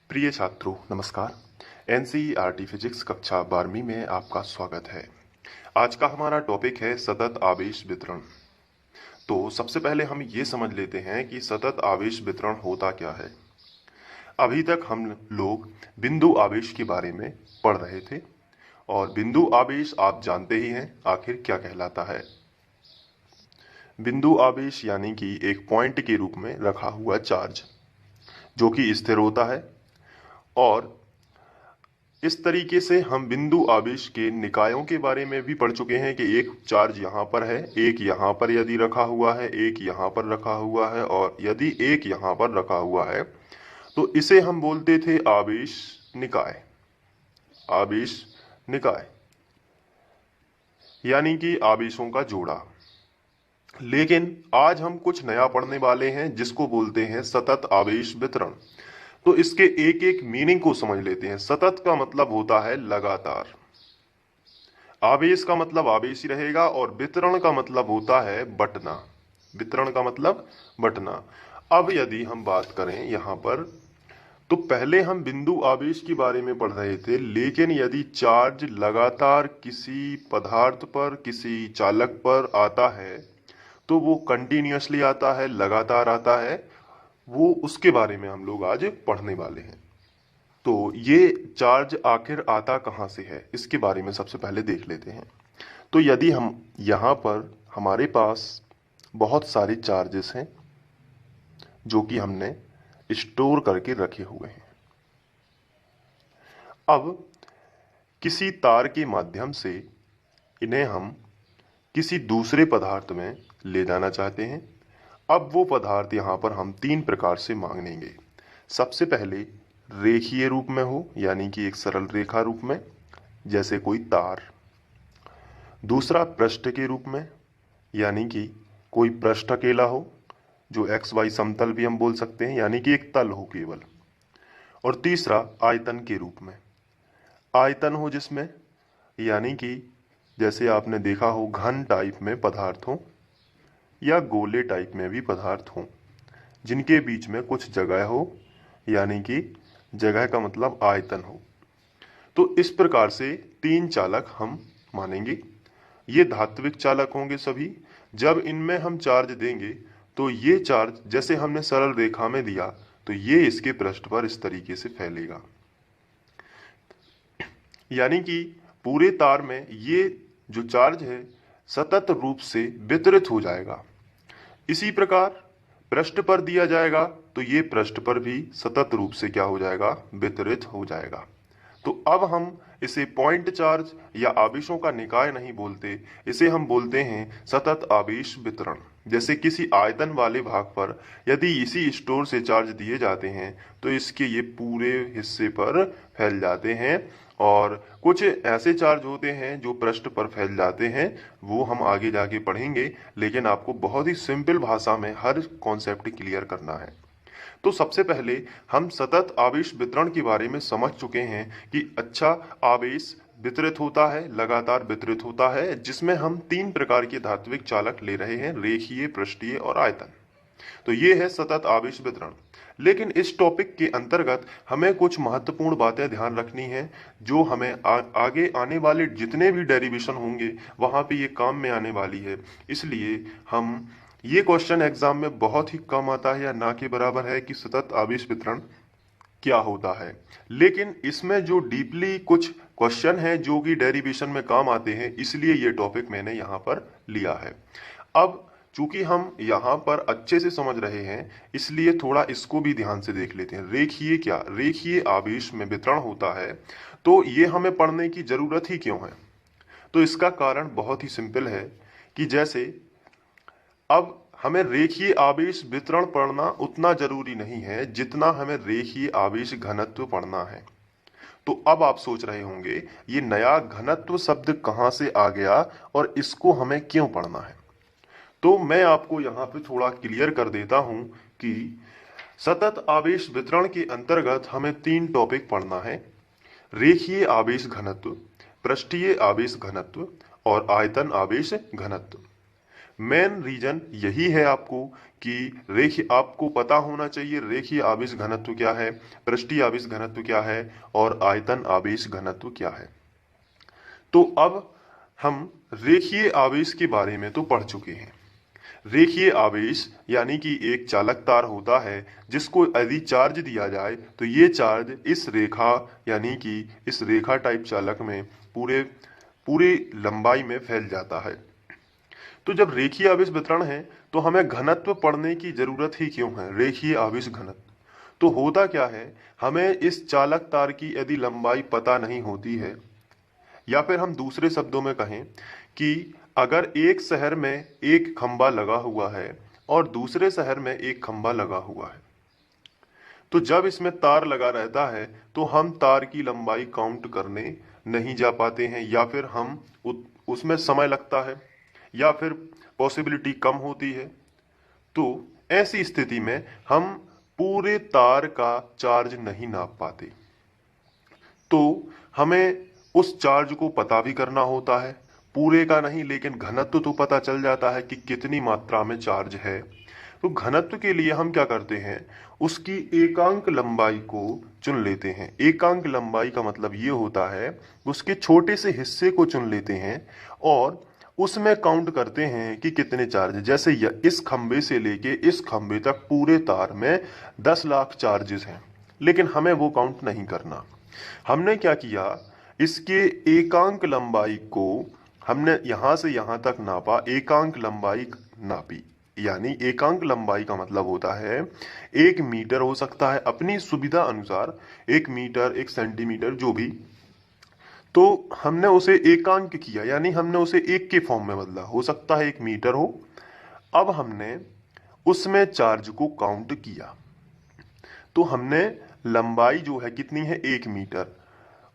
प्रिय छात्रों नमस्कार। एनसीईआरटी फिजिक्स कक्षा 12वीं में आपका स्वागत है। आज का हमारा टॉपिक है सतत आवेश वितरण। तो सबसे पहले हम ये समझ लेते हैं कि सतत आवेश वितरण होता क्या है। अभी तक हम लोग बिंदु आवेश के बारे में पढ़ रहे थे और बिंदु आवेश आप जानते ही हैं आखिर क्या कहलाता है। बिंदु आवेश यानी कि एक पॉइंट के रूप में रखा हुआ चार्ज जो कि स्थिर होता है, और इस तरीके से हम बिंदु आवेश के निकायों के बारे में भी पढ़ चुके हैं कि एक चार्ज यहाँ पर है, एक यहाँ पर यदि रखा हुआ है, एक यहाँ पर रखा हुआ है और यदि एक यहाँ पर रखा हुआ है तो इसे हम बोलते थे आवेश निकाय। आवेश निकाय यानी कि आवेशों का जोड़ा। लेकिन आज हम कुछ नया पढ़ने वाले हैं जिसको बोलते हैं सतत आवेश वितरण। तो इसके एक एक मीनिंग को समझ लेते हैं। सतत का मतलब होता है लगातार, आवेश का मतलब आवेश ही रहेगा और वितरण का मतलब होता है बंटना। वितरण का मतलब बंटना। अब यदि हम बात करें यहाँ पर, तो पहले हम बिंदु आवेश के बारे में पढ़ रहे थे, लेकिन यदि चार्ज लगातार किसी पदार्थ पर, किसी चालक पर आता है तो वो कंटिन्यूअसली आता है, लगातार आता है, वो उसके बारे में हम लोग आज पढ़ने वाले हैं। तो ये चार्ज आखिर आता कहाँ से है इसके बारे में सबसे पहले देख लेते हैं। तो यदि हम यहाँ पर हमारे पास बहुत सारे चार्जेस हैं जो कि हमने स्टोर करके रखे हुए हैं। अब किसी तार के माध्यम से इन्हें हम किसी दूसरे पदार्थ में ले जाना चाहते हैं। अब वो पदार्थ यहाँ पर हम तीन प्रकार से मांग लेंगे। सबसे पहले रेखीय रूप में हो, यानी कि एक सरल रेखा रूप में जैसे कोई तार। दूसरा पृष्ठ के रूप में, यानी कि कोई पृष्ठ अकेला हो, जो एक्स वाई समतल भी हम बोल सकते हैं, यानी कि एक तल हो केवल। और तीसरा आयतन के रूप में, आयतन हो जिसमें, यानी कि जैसे आपने देखा हो घन टाइप में पदार्थ हो या गोले टाइप में भी पदार्थ हो जिनके बीच में कुछ जगह हो, यानी कि जगह का मतलब आयतन हो। तो इस प्रकार से तीन चालक हम मानेंगे। ये धात्विक चालक होंगे सभी। जब इनमें हम चार्ज देंगे तो ये चार्ज जैसे हमने सरल रेखा में दिया तो ये इसके पृष्ठ पर इस तरीके से फैलेगा, यानी कि पूरे तार में ये जो चार्ज है सतत रूप से वितरित हो जाएगा। इसी प्रकार पृष्ठ पर दिया जाएगा तो ये पृष्ठ पर भी सतत रूप से क्या हो जाएगा, वितरित हो जाएगा। तो अब हम इसे पॉइंट चार्ज या आवेशों का निकाय नहीं बोलते, इसे हम बोलते हैं सतत आवेश वितरण। जैसे किसी आयतन वाले भाग पर यदि इसी स्टोर से चार्ज दिए जाते हैं तो इसके ये पूरे हिस्से पर फैल जाते हैं, और कुछ ऐसे चार्ज होते हैं जो पृष्ठ पर फैल जाते हैं, वो हम आगे जाके पढ़ेंगे। लेकिन आपको बहुत ही सिंपल भाषा में हर कॉन्सेप्ट क्लियर करना है। तो सबसे पहले हम सतत आवेश वितरण के बारे में समझ चुके हैं कि अच्छा आवेश वितरित होता है, लगातार वितरित होता है, जिसमें हम तीन प्रकार के धात्विक चालक ले रहे हैं, रेखीय, पृष्ठीय और आयतन। तो ये है सतत आवेश वितरण। लेकिन इस टॉपिक के अंतर्गत हमें कुछ महत्वपूर्ण बातें ध्यान रखनी है जो हमें आगे आने वाले जितने भी डेरिवेशन होंगे वहां पे ये काम में आने वाली है। इसलिए हम ये क्वेश्चन एग्जाम में बहुत ही कम आता है या ना के बराबर है कि सतत आवेश वितरण क्या होता है। लेकिन इसमें जो डीपली कुछ क्वेश्चन है जो कि डेरिवेशन में काम आते हैं, इसलिए ये टॉपिक मैंने यहाँ पर लिया है। अब चूंकि हम यहाँ पर अच्छे से समझ रहे हैं इसलिए थोड़ा इसको भी ध्यान से देख लेते हैं। रेखीय क्या, रेखीय आवेश में वितरण होता है तो ये हमें पढ़ने की जरूरत ही क्यों है। तो इसका कारण बहुत ही सिंपल है कि जैसे अब हमें रेखीय आवेश वितरण पढ़ना उतना जरूरी नहीं है जितना हमें रेखीय आवेश घनत्व पढ़ना है। तो अब आप सोच रहे होंगे ये नया घनत्व शब्द कहाँ से आ गया और इसको हमें क्यों पढ़ना है। तो मैं आपको यहाँ पे थोड़ा क्लियर कर देता हूँ कि सतत आवेश वितरण के अंतर्गत हमें तीन टॉपिक पढ़ना है: रेखीय आवेश घनत्व, पृष्ठीय आवेश घनत्व और आयतन आवेश घनत्व। मेन रीजन यही है आपको कि रेखीय, आपको पता होना चाहिए रेखीय आवेश घनत्व क्या है, पृष्ठीय आवेश घनत्व क्या है और आयतन आवेश घनत्व क्या है। तो अब हम रेखीय आवेश के बारे में तो पढ़ चुके हैं। रेखीय आवेश यानी कि एक चालक तार होता है जिसको यदि चार्ज दिया जाए तो ये चार्ज इस रेखा यानी कि इस रेखा टाइप चालक में पूरी लंबाई में फैल जाता है। तो जब रेखीय आवेश वितरण है तो हमें घनत्व पढ़ने की जरूरत ही क्यों है, रेखीय आवेश घनत्व। तो होता क्या है, हमें इस चालक तार की यदि लंबाई पता नहीं होती है, या फिर हम दूसरे शब्दों में कहें कि अगर एक शहर में एक खंबा लगा हुआ है और दूसरे शहर में एक खंबा लगा हुआ है, तो जब इसमें तार लगा रहता है तो हम तार की लंबाई काउंट करने नहीं जा पाते हैं, या फिर हम उसमें समय लगता है, या फिर पॉसिबिलिटी कम होती है। तो ऐसी स्थिति में हम पूरे तार का चार्ज नहीं नाप पाते। तो हमें उस चार्ज को पता भी करना होता है, पूरे का नहीं लेकिन घनत्व तो पता चल जाता है कि कितनी मात्रा में चार्ज है। तो घनत्व के लिए हम क्या करते हैं, उसकी एकांक लंबाई को चुन लेते हैं। एकांक लंबाई का मतलब ये होता है उसके छोटे से हिस्से को चुन लेते हैं और उसमें काउंट करते हैं कि कितने चार्ज। जैसे इस खंबे से लेके इस खंबे तक पूरे तार में 10 लाख चार्जेस हैं, लेकिन हमें वो काउंट नहीं करना। हमने क्या किया, इसके एकांक लंबाई को हमने यहां से यहां तक नापा, एकांक लंबाई नापी। यानी एकांक लंबाई का मतलब होता है 1 मीटर हो सकता है अपनी सुविधा अनुसार, 1 मीटर 1 सेंटीमीटर जो भी। तो हमने उसे एकांक किया, यानी हमने उसे एक के फॉर्म में बदला, हो सकता है 1 मीटर हो। अब हमने उसमें चार्ज को काउंट किया, तो हमने लंबाई जो है कितनी है 1 मीटर,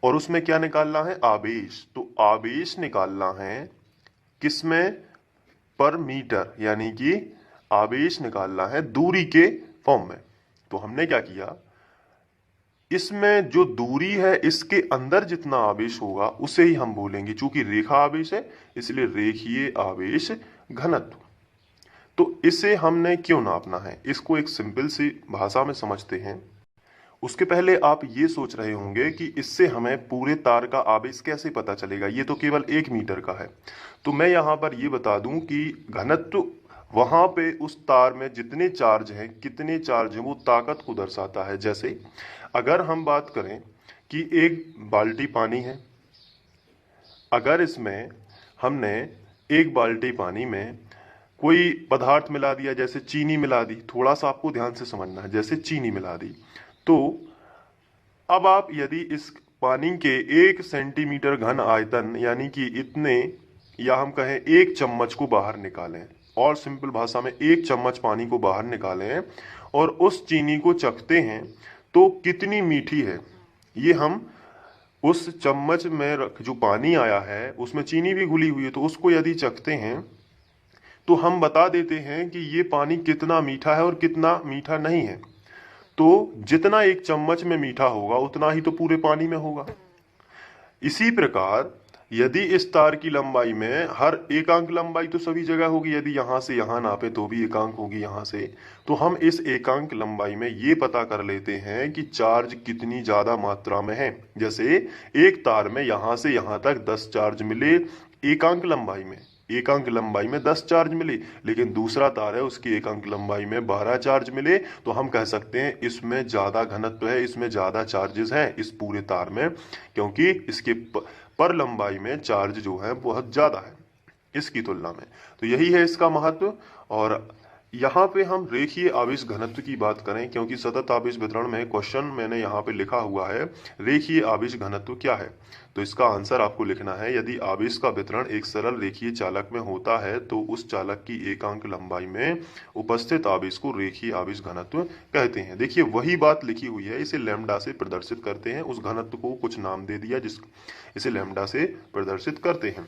और उसमें क्या निकालना है, आवेश। तो आवेश निकालना है किसमें, पर मीटर, यानी कि आवेश निकालना है दूरी के फॉर्म में। तो हमने क्या किया, इसमें जो दूरी है इसके अंदर जितना आवेश होगा उसे ही हम बोलेंगे, चूंकि रेखा आवेश है इसलिए रेखीय आवेश घनत्व। तो इसे हमने क्यों नापना है, इसको एक सिंपल सी भाषा में समझते हैं। उसके पहले आप ये सोच रहे होंगे कि इससे हमें पूरे तार का आवेश कैसे पता चलेगा, ये तो केवल 1 मीटर का है। तो मैं यहाँ पर ये बता दूं कि घनत्व वहां पे उस तार में जितने चार्ज हैं, कितने चार्ज हैं, वो ताकत को दर्शाता है। जैसे अगर हम बात करें कि एक बाल्टी पानी है, अगर इसमें हमने एक बाल्टी पानी में कोई पदार्थ मिला दिया, जैसे चीनी मिला दी, थोड़ा सा आपको ध्यान से समझना है, जैसे चीनी मिला दी, तो अब आप यदि इस पानी के 1 सेंटीमीटर घन आयतन यानी कि इतने, या हम कहें 1 चम्मच को बाहर निकालें, और सिंपल भाषा में 1 चम्मच पानी को बाहर निकालें और उस चीनी को चखते हैं तो कितनी मीठी है, ये हम उस चम्मच में जो पानी आया है उसमें चीनी भी घुली हुई है, तो उसको यदि चखते हैं तो हम बता देते हैं कि ये पानी कितना मीठा है और कितना मीठा नहीं है। तो जितना 1 चम्मच में मीठा होगा उतना ही तो पूरे पानी में होगा। इसी प्रकार यदि इस तार की लंबाई में हर एकांक लंबाई तो सभी जगह होगी, यदि यहां से यहां नापे तो भी एकांक होगी यहां से, तो हम इस एकांक लंबाई में ये पता कर लेते हैं कि चार्ज कितनी ज्यादा मात्रा में है। जैसे एक तार में यहां से यहां तक 10 चार्ज मिले एकांक लंबाई में, एकांक लंबाई में 10 चार्ज मिले, लेकिन दूसरा तार है उसकी एकांक लंबाई में 12 चार्ज मिले, तो हम कह सकते हैं इसमें ज्यादा घनत्व है, इसमें ज्यादा चार्जेस हैं इस पूरे तार में, क्योंकि इसके पर लंबाई में चार्ज जो है बहुत ज्यादा है इसकी तुलना में। तो यही है इसका महत्व। और यहाँ पे हम रेखीय आवेश घनत्व की बात करें, क्योंकि सतत आवेश वितरण में क्वेश्चन मैंने यहाँ पे लिखा हुआ है रेखीय आवेश घनत्व क्या है, तो इसका आंसर आपको लिखना है, यदि आवेश का वितरण एक सरल रेखीय चालक में होता है तो उस चालक की एकांक लंबाई में उपस्थित आवेश को रेखीय आवेश घनत्व कहते हैं। देखिए वही बात लिखी हुई है, इसे लैम्डा से प्रदर्शित करते हैं, उस घनत्व को कुछ नाम दे दिया जिस इसे लैम्डा से प्रदर्शित करते हैं।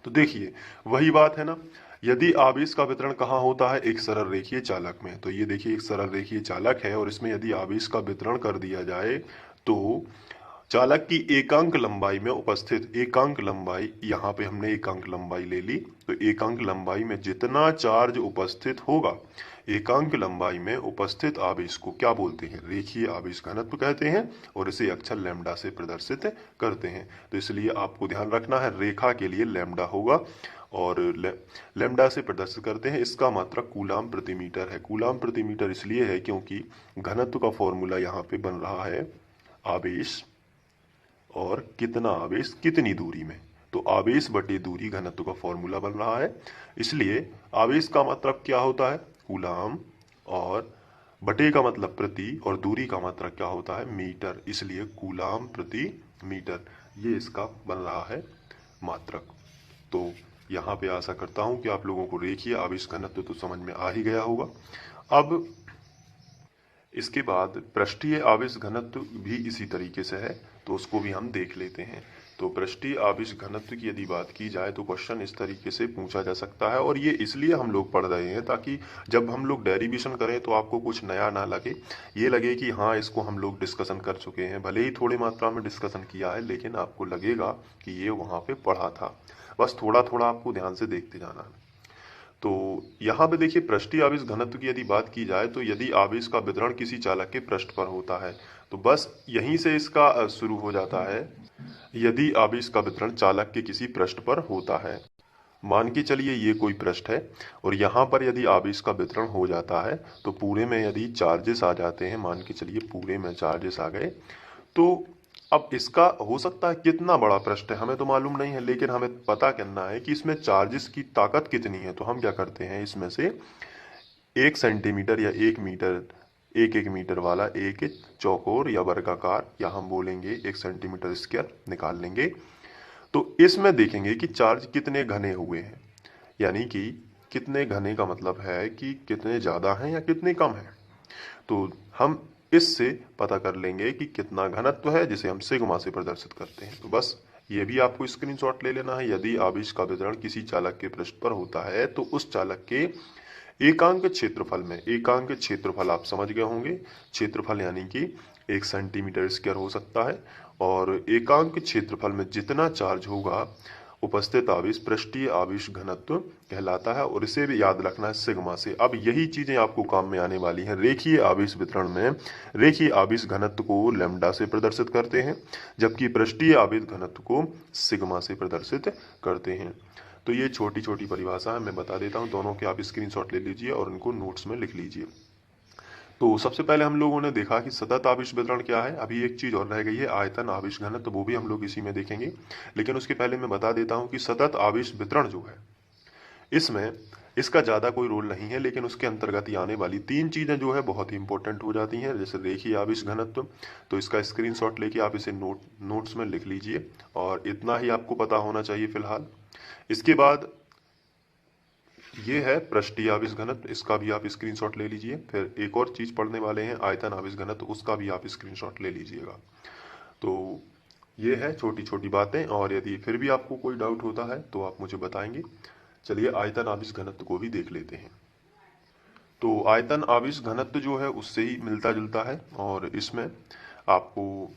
तो देखिए वही बात है ना, यदि आवेश का वितरण कहाँ होता है, एक सरल रेखीय चालक में। तो ये देखिए एक सरल रेखीय चालक है और इसमें यदि आवेश का वितरण कर दिया जाए तो चालक की एकांक लंबाई में उपस्थित, एकांक लंबाई, यहाँ पे हमने एकांक लंबाई ले ली, तो एकांक लंबाई में जितना चार्ज उपस्थित होगा, एकांक लंबाई में उपस्थित आवेश को क्या बोलते हैं? रेखीय आवेश घनत्व कहते हैं, और इसे अक्षर लैम्डा से प्रदर्शित करते हैं। तो इसलिए आपको ध्यान रखना है, रेखा के लिए लैम्डा होगा और लैम्डा से प्रदर्शित करते हैं। इसका मात्रक कूलाम प्रति मीटर है। कूलाम प्रति मीटर इसलिए है क्योंकि घनत्व का फॉर्मूला यहाँ पे बन रहा है आवेश और कितना आवेश कितनी दूरी में, तो आवेश बटे दूरी घनत्व का फॉर्मूला बन रहा है। इसलिए आवेश का मात्रक क्या होता है? कूलाम, और बटे का मतलब प्रति, और दूरी का मात्रक क्या होता है? मीटर। इसलिए कूलाम प्रति मीटर, ये इसका बन रहा है मात्रक। तो यहाँ पे आशा करता हूँ कि आप लोगों को रेखीय आवेश घनत्व तो समझ में आ ही गया होगा। अब इसके बाद पृष्ठीय आवेश घनत्व भी इसी तरीके से है, तो उसको भी हम देख लेते हैं। तो पृष्ठीय आवेश घनत्व की यदि बात की जाए तो क्वेश्चन इस तरीके से पूछा जा सकता है, और ये इसलिए हम लोग पढ़ रहे हैं ताकि जब हम लोग डेरिवेशन करें तो आपको कुछ नया ना लगे, ये लगे कि हाँ इसको हम लोग डिस्कशन कर चुके हैं। भले ही थोड़ी मात्रा में डिस्कशन किया है, लेकिन आपको लगेगा कि ये वहाँ पे पढ़ा था। बस थोड़ा थोड़ा आपको ध्यान से देखते जाना है। तो यहाँ पे देखिए, पृष्ठीय आवेश घनत्व की यदि बात की जाए तो यदि आवेश का वितरण किसी चालक के पृष्ठ पर होता है, तो बस यहीं से इसका शुरू हो जाता है। यदि आवेश का वितरण चालक के किसी पृष्ठ पर होता है, मान के चलिए ये कोई पृष्ठ है, और यहाँ पर यदि आवेश का वितरण हो जाता है तो पूरे में यदि चार्जेस आ जाते हैं, मान के चलिए पूरे में चार्जेस आ गए, तो अब इसका हो सकता है कितना बड़ा पृष्ठ है हमें तो मालूम नहीं है, लेकिन हमें पता करना है कि इसमें चार्जेस की ताकत कितनी है। तो हम क्या करते हैं, इसमें से 1 सेंटीमीटर या 1 मीटर, 1 1 मीटर वाला एक चौकोर या वर्गाकार, या हम बोलेंगे 1 सेंटीमीटर स्क्वायर निकाल लेंगे। तो इसमें देखेंगे कि चार्ज कितने घने हुए हैं, यानी कि कितने घने का मतलब है कि कितने ज़्यादा हैं या कितने कम हैं। तो हम इससे पता कर लेंगे कि कितना घनत्व है, जिसे हम सिग्मा से प्रदर्शित करते हैं। तो बस ये भी आपको स्क्रीनशॉट ले लेना है। यदि आवेश का वितरण किसी चालक के पृष्ठ पर होता है तो उस चालक के एकांक क्षेत्रफल में, एकांक क्षेत्रफल आप समझ गए होंगे, क्षेत्रफल यानी कि 1 सेंटीमीटर स्क्वायर हो सकता है, और एकांक क्षेत्रफल में जितना चार्ज होगा उपस्थित आवेश पृष्ठीय आवेश घनत्व कहलाता है, और इसे भी याद रखना है सिग्मा से। अब यही चीजें आपको काम में आने वाली हैं। रेखीय आवेश वितरण में रेखीय आवेश घनत्व को लैम्डा से प्रदर्शित करते हैं, जबकि पृष्ठीय आवेश घनत्व को सिग्मा से प्रदर्शित करते हैं। तो ये छोटी छोटी परिभाषा है, मैं बता देता हूँ, दोनों के आप स्क्रीनशॉट ले लीजिए और उनको नोट्स में लिख लीजिए। तो सबसे पहले हम लोगों ने देखा कि सतत आवेश वितरण क्या है। अभी एक चीज और रह गई है, आयतन आवेश घनत्व, तो वो भी हम लोग इसी में देखेंगे। लेकिन उसके पहले मैं बता देता हूँ कि सतत आवेश वितरण जो है, इसमें इसका ज़्यादा कोई रोल नहीं है, लेकिन उसके अंतर्गत ही आने वाली 3 चीज़ें जो है बहुत ही इंपॉर्टेंट हो जाती हैं, जैसे रेखीय आवेश घनत्व। तो इसका स्क्रीनशॉट लेके आप इसे नोट्स में लिख लीजिए, और इतना ही आपको पता होना चाहिए फिलहाल। इसके बाद ये है पृष्ठीय आवेश घनत्व, इसका भी आप स्क्रीनशॉट ले लीजिए। फिर एक और चीज़ पढ़ने वाले हैं, आयतन आवेश घनत्व, उसका भी आप स्क्रीनशॉट ले लीजिएगा। तो ये है छोटी छोटी बातें, और यदि फिर भी आपको कोई डाउट होता है तो आप मुझे बताएंगे। चलिए आयतन आवेश घनत्व को भी देख लेते हैं। तो आयतन आवेश घनत्व जो है उससे ही मिलता जुलता है, और इसमें आपको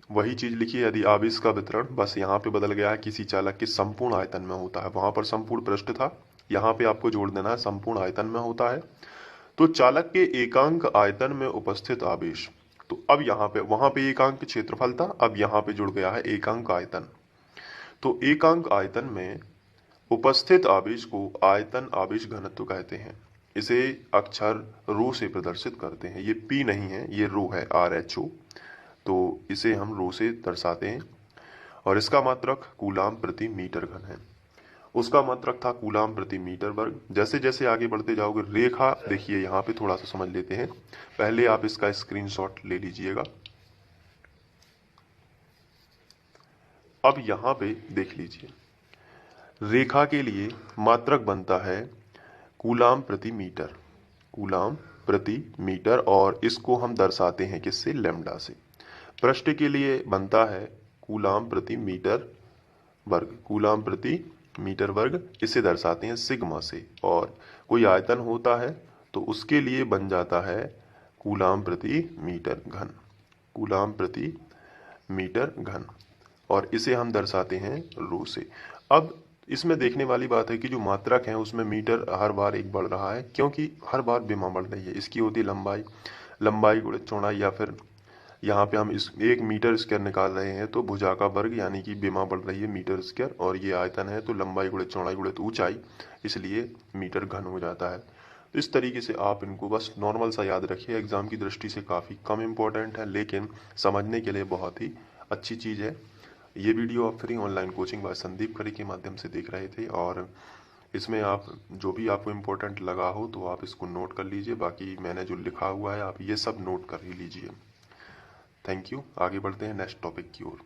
वही चीज लिखी है। यदि आवेश का वितरण बस यहाँ पे बदल गया है, किसी चालक के संपूर्ण आयतन में होता है, वहां पर संपूर्ण पृष्ठ था, यहाँ पे आपको जोड़ देना है संपूर्ण आयतन में होता है। तो चालक के एकांक आयतन में उपस्थित आवेश, तो अब यहाँ पे, वहां पे एकांक क्षेत्रफल था, अब यहाँ पे जुड़ गया है एकांक आयतन। तो एकांक आयतन में उपस्थित आवेश को आयतन आवेश घनत्व कहते हैं। इसे अक्षर रो से प्रदर्शित करते हैं, ये पी नहीं है, ये रो है, RHO। तो इसे हम रो से दर्शाते हैं, और इसका मात्रक कूलाम प्रति मीटर घन है। उसका मात्रक था कूलाम प्रति मीटर वर्ग। जैसे जैसे आगे बढ़ते जाओगे, रेखा देखिए, यहाँ पे थोड़ा सा समझ लेते हैं। पहले आप इसका स्क्रीनशॉट ले लीजिएगा। अब यहाँ पे देख लीजिए, रेखा के लिए मात्रक बनता है कूलाम प्रति मीटर, कूलाम प्रति मीटर, और इसको हम दर्शाते हैं किससे? लैम्डा से। पृष्ठ के लिए बनता है कूलाम प्रति मीटर वर्ग, कूलाम प्रति मीटर वर्ग, इसे दर्शाते हैं सिग्मा से। और कोई आयतन होता है तो उसके लिए बन जाता है कूलाम प्रति मीटर घन, कूलाम प्रति मीटर घन, और इसे हम दर्शाते हैं रो से। अब इसमें देखने वाली बात है कि जो मात्रक है उसमें मीटर हर बार एक बढ़ रहा है, क्योंकि हर बार विमा बढ़ रही है। इसकी होती है लंबाई, लंबाई गुणित चौड़ाई, या फिर यहाँ पे हम इस 1 मीटर स्क्वायर निकाल रहे हैं तो भुजा का वर्ग यानी कि विमा बढ़ रही है मीटर स्क्वायर, और ये आयतन है तो लंबाई गुणित चौड़ाई गुणित ऊंचाई, इसलिए मीटर घन हो जाता है। तो इस तरीके से आप इनको बस नॉर्मल सा याद रखिए। एग्जाम की दृष्टि से काफ़ी कम इम्पोर्टेंट है, लेकिन समझने के लिए बहुत ही अच्छी चीज़ है। ये वीडियो आप free online coaching by Sandeep Khare के माध्यम से देख रहे थे, और इसमें आप जो भी आपको इम्पोर्टेंट लगा हो तो आप इसको नोट कर लीजिए। बाकी मैंने जो लिखा हुआ है आप ये सब नोट कर ही लीजिए। Thank you. आगे बढ़ते हैं नेक्स्ट टॉपिक की ओर।